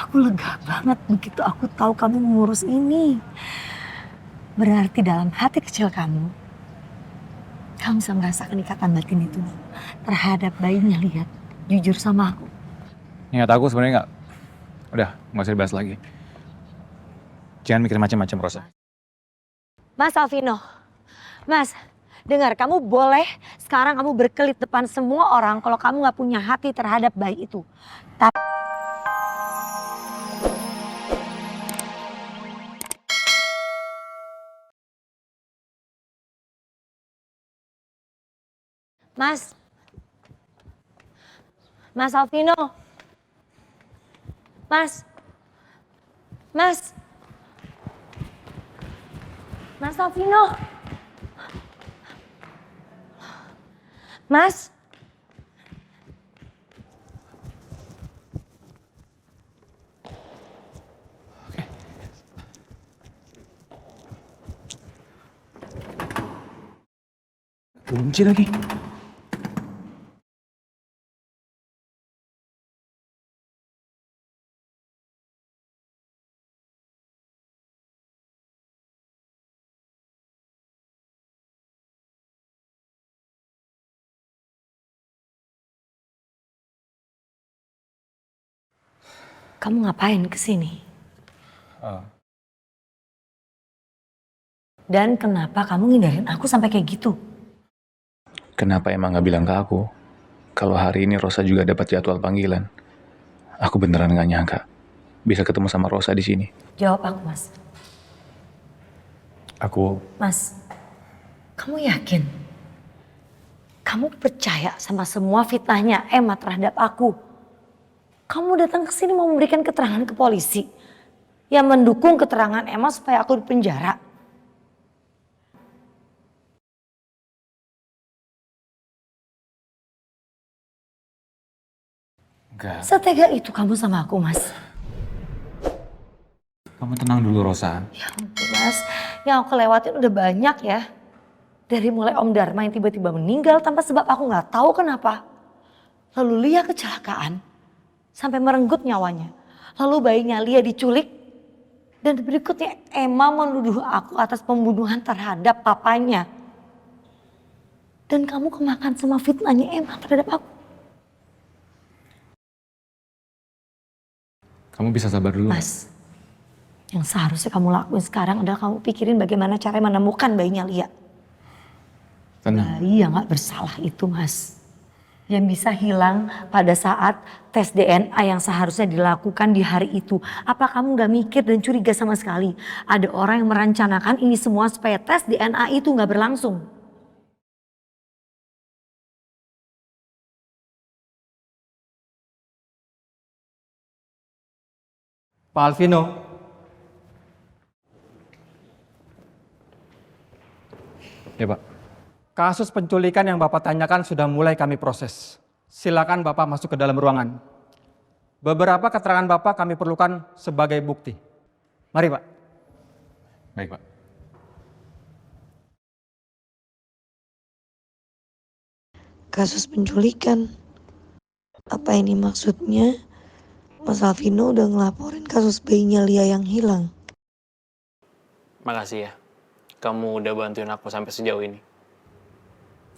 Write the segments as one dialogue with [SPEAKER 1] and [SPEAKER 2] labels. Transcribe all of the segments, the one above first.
[SPEAKER 1] Aku lega banget begitu aku tahu kamu mengurus ini. Berarti dalam hati kecil kamu bisa merasakan ikatan batin itu terhadap bayinya. Lihat, jujur sama aku.
[SPEAKER 2] Ingat aku sebenarnya nggak. Udah, nggak usah dibahas lagi. Jangan mikir macam-macam, Rosa.
[SPEAKER 1] Mas Alvino, Mas, dengar, kamu boleh sekarang kamu berkelit depan semua orang kalau kamu nggak punya hati terhadap bayi itu. Tapi Mas Alvino, Mas, Mas Alvino, Mas.
[SPEAKER 2] Kunci lagi.
[SPEAKER 1] Kamu ngapain kesini? Dan kenapa kamu ngindarin aku sampai kayak gitu?
[SPEAKER 3] Kenapa emang gak bilang ke aku kalau hari ini Rosa juga dapat jadwal panggilan? Aku beneran gak nyangka bisa ketemu sama Rosa di sini.
[SPEAKER 1] Jawab aku, Mas. Mas, kamu yakin? Kamu percaya sama semua fitnahnya Emma terhadap aku? Kamu datang ke sini mau memberikan keterangan ke polisi yang mendukung keterangan Emma supaya aku dipenjara.
[SPEAKER 2] Enggak.
[SPEAKER 1] Setega itu kamu sama aku, Mas.
[SPEAKER 2] Kamu tenang dulu, Rosa.
[SPEAKER 1] Ya ampun, Mas, yang aku lewatin udah banyak ya. Dari mulai Om Dharma yang tiba-tiba meninggal tanpa sebab aku nggak tahu kenapa. Lalu Lia kecelakaan sampai merenggut nyawanya. Lalu bayinya Lia diculik. Dan berikutnya Emma menuduh aku atas pembunuhan terhadap papanya. Dan kamu kemakan sama fitnahnya Emma terhadap aku.
[SPEAKER 2] Kamu bisa sabar dulu.
[SPEAKER 1] Mas, yang seharusnya kamu lakuin sekarang adalah kamu pikirin bagaimana cara menemukan bayinya Lia.
[SPEAKER 2] Tenang.
[SPEAKER 1] Bayi yang gak bersalah itu, Mas. Yang bisa hilang pada saat tes DNA yang seharusnya dilakukan di hari itu. Apa kamu gak mikir dan curiga sama sekali? Ada orang yang merencanakan ini semua supaya tes DNA itu gak berlangsung.
[SPEAKER 4] Pak Alvino.
[SPEAKER 2] Ya, Pak.
[SPEAKER 4] Kasus penculikan yang Bapak tanyakan sudah mulai kami proses. Silakan Bapak masuk ke dalam ruangan. Beberapa keterangan Bapak kami perlukan sebagai bukti. Mari, Pak.
[SPEAKER 2] Baik, Pak.
[SPEAKER 5] Kasus penculikan. Apa ini maksudnya? Mas Alvino udah ngelaporin kasus bayinya Lia yang hilang.
[SPEAKER 6] Makasih ya, kamu udah bantuin aku sampai sejauh ini.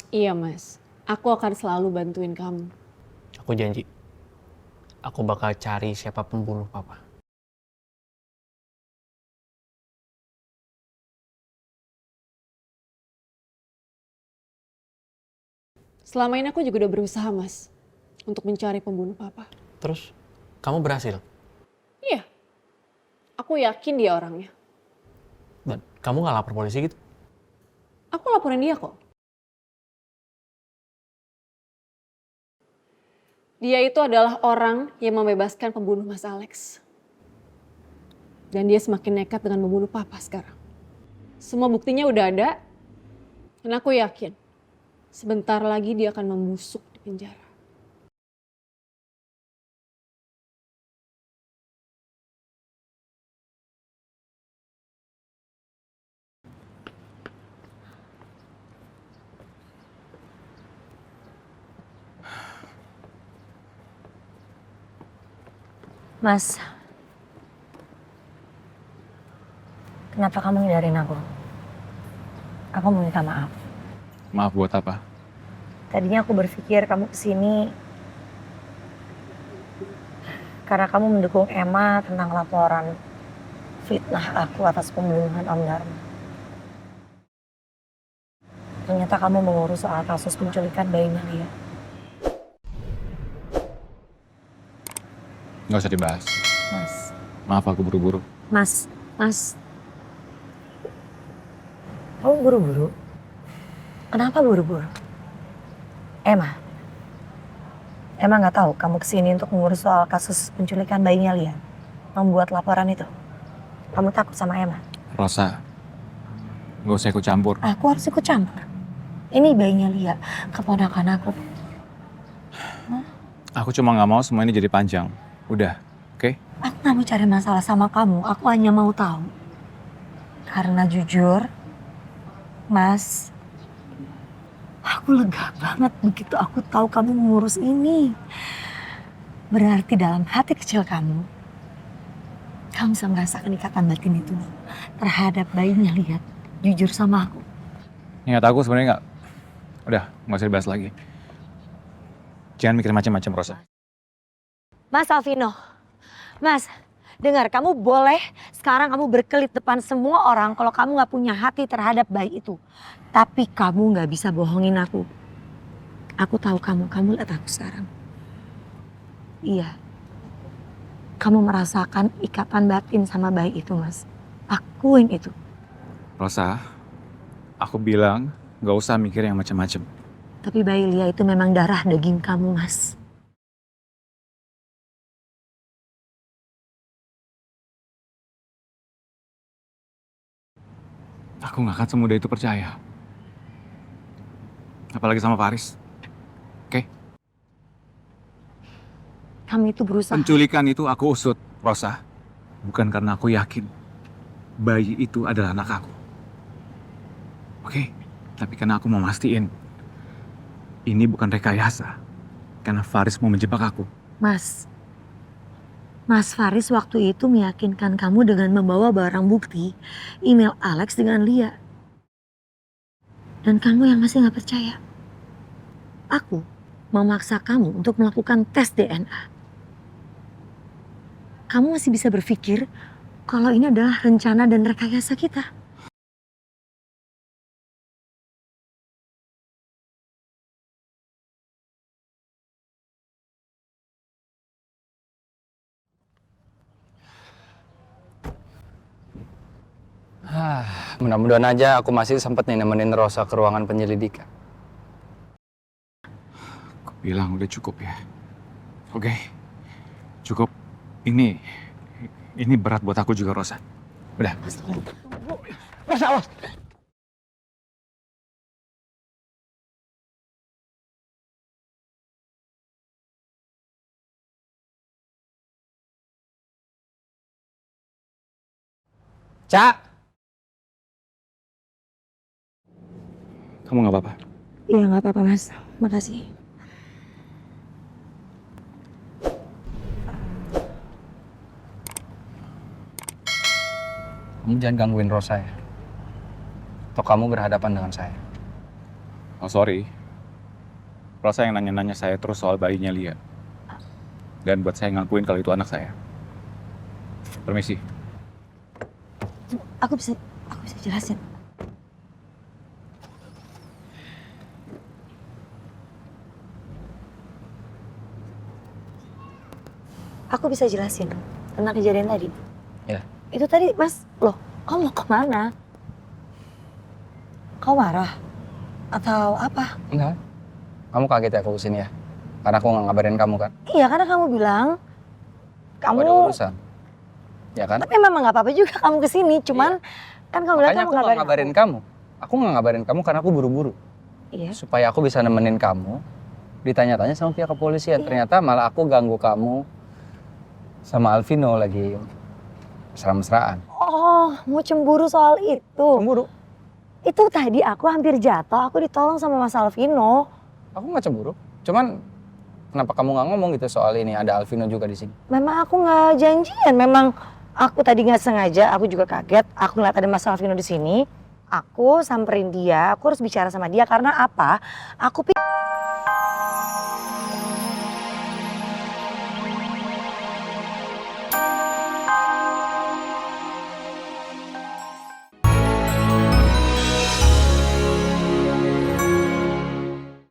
[SPEAKER 7] Iya Mas, aku akan selalu bantuin kamu.
[SPEAKER 6] Aku janji, aku bakal cari siapa pembunuh papa.
[SPEAKER 7] Selama ini aku juga udah berusaha Mas, untuk mencari pembunuh papa.
[SPEAKER 6] Terus, kamu berhasil?
[SPEAKER 7] Iya, aku yakin dia orangnya.
[SPEAKER 6] Dan kamu gak lapor polisi gitu?
[SPEAKER 7] Aku laporin dia kok. Dia itu adalah orang yang membebaskan pembunuh Mas Alex. Dan dia semakin nekat dengan membunuh papa sekarang. Semua buktinya udah ada. Dan aku yakin sebentar lagi dia akan membusuk di penjara.
[SPEAKER 1] Mas, Kenapa kamu ngindarin aku? Aku mau minta maaf.
[SPEAKER 2] Maaf buat apa?
[SPEAKER 1] Tadinya aku berpikir kamu kesini karena kamu mendukung Emma tentang laporan fitnah aku atas pembunuhan Om Dharma. Ternyata kamu mengurus soal kasus penculikan bayinya Lia.
[SPEAKER 2] Nggak usah dibahas.
[SPEAKER 1] Mas,
[SPEAKER 2] Maaf aku buru-buru.
[SPEAKER 1] Mas. Kamu buru-buru? Kenapa buru-buru? Emma nggak tahu kamu kesini untuk mengurus soal kasus penculikan bayinya Lia. Membuat laporan itu. Kamu takut sama Emma?
[SPEAKER 2] Rosa, nggak usah ikut campur.
[SPEAKER 1] Aku harus ikut campur. Ini bayinya Lia, keponakan aku.
[SPEAKER 2] Aku cuma nggak mau semua ini jadi panjang. Udah, oke?
[SPEAKER 1] Aku nggak mau cari masalah sama kamu. Aku hanya mau tahu. Karena jujur, Mas, aku lega banget begitu aku tahu kamu mengurus ini. Berarti dalam hati kecil kamu bisa merasakan ikatan batin itu terhadap bayinya Lia. Jujur sama aku.
[SPEAKER 2] Ingat aku sebenarnya nggak. Udah, nggak usah dibahas lagi. Jangan mikir macam-macam, Rosa.
[SPEAKER 1] Mas Alvino, Mas, dengar, kamu boleh sekarang kamu berkelit depan semua orang kalau kamu gak punya hati terhadap bayi itu. Tapi kamu gak bisa bohongin aku. Aku tahu kamu lihat aku sekarang. Iya, kamu merasakan ikatan batin sama bayi itu, Mas. Akuin itu.
[SPEAKER 2] Rosa, aku bilang nggak usah mikir yang macam-macam.
[SPEAKER 1] Tapi bayi Lia itu memang darah daging kamu, Mas.
[SPEAKER 2] Aku nggak akan semudah itu percaya. Apalagi sama Faris. Oke?
[SPEAKER 1] Kamu itu berusaha.
[SPEAKER 2] Penculikan itu aku usut, Rosa. Bukan karena aku yakin bayi itu adalah anak aku. Oke? Tapi karena aku mau mastiin ini bukan rekayasa. Karena Faris mau menjebak aku.
[SPEAKER 1] Mas Faris waktu itu meyakinkan kamu dengan membawa barang bukti email Alex dengan Lia. Dan kamu yang masih gak percaya. Aku memaksa kamu untuk melakukan tes DNA. Kamu masih bisa berpikir kalau ini adalah rencana dan rekayasa kita.
[SPEAKER 6] Mudah-mudahan aja aku masih sempet nih nemenin Rosa ke ruangan penyelidikan.
[SPEAKER 2] Aku bilang udah cukup ya. Oke? Cukup. Ini berat buat aku juga, Rosa. Udah.
[SPEAKER 6] Rosa, awas! Cak!
[SPEAKER 2] Kamu nggak apa-apa?
[SPEAKER 1] Iya gak apa-apa Mas, makasih.
[SPEAKER 6] Kamu jangan gangguin Rosa ya. Atau kamu berhadapan dengan saya.
[SPEAKER 2] Oh sorry. Rosa yang nanya-nanya saya terus soal bayinya Lia. Dan buat saya ngakuin kalau itu anak saya. Permisi.
[SPEAKER 1] Aku bisa jelasin. Aku bisa jelasin tentang kejadian tadi.
[SPEAKER 6] Ya.
[SPEAKER 1] Itu tadi Mas, loh kamu mau kemana? Kau marah? Atau apa?
[SPEAKER 6] Enggak. Kamu kaget ya aku kesini ya? Karena aku nggak ngabarin kamu kan?
[SPEAKER 1] Iya karena kamu bilang kamu
[SPEAKER 6] Ada urusan. Ya kan?
[SPEAKER 1] tapi memang gak apa-apa juga kamu kesini, cuman kan kamu bilang
[SPEAKER 6] Makanya
[SPEAKER 1] kamu
[SPEAKER 6] aku nggak ngabarin kamu. Aku nggak ngabarin kamu karena aku buru-buru.
[SPEAKER 1] Iya.
[SPEAKER 6] Supaya aku bisa nemenin kamu, ditanya-tanya sama pihak kepolisian.
[SPEAKER 1] Iya.
[SPEAKER 6] Ternyata malah aku ganggu kamu sama Alvino lagi mesra-mesraan.
[SPEAKER 1] Oh, mau cemburu soal itu?
[SPEAKER 6] Cemburu?
[SPEAKER 1] Itu tadi aku hampir jatuh, aku ditolong sama Mas Alvino.
[SPEAKER 6] Aku nggak cemburu. Cuman kenapa kamu nggak ngomong gitu soal ini? Ada Alvino juga di sini.
[SPEAKER 1] Memang aku nggak janjian, memang Aku tadi nggak sengaja, aku juga kaget. Aku ngeliat ada Mas Alvino di sini. Aku samperin dia, aku harus bicara sama dia karena apa? Aku pikir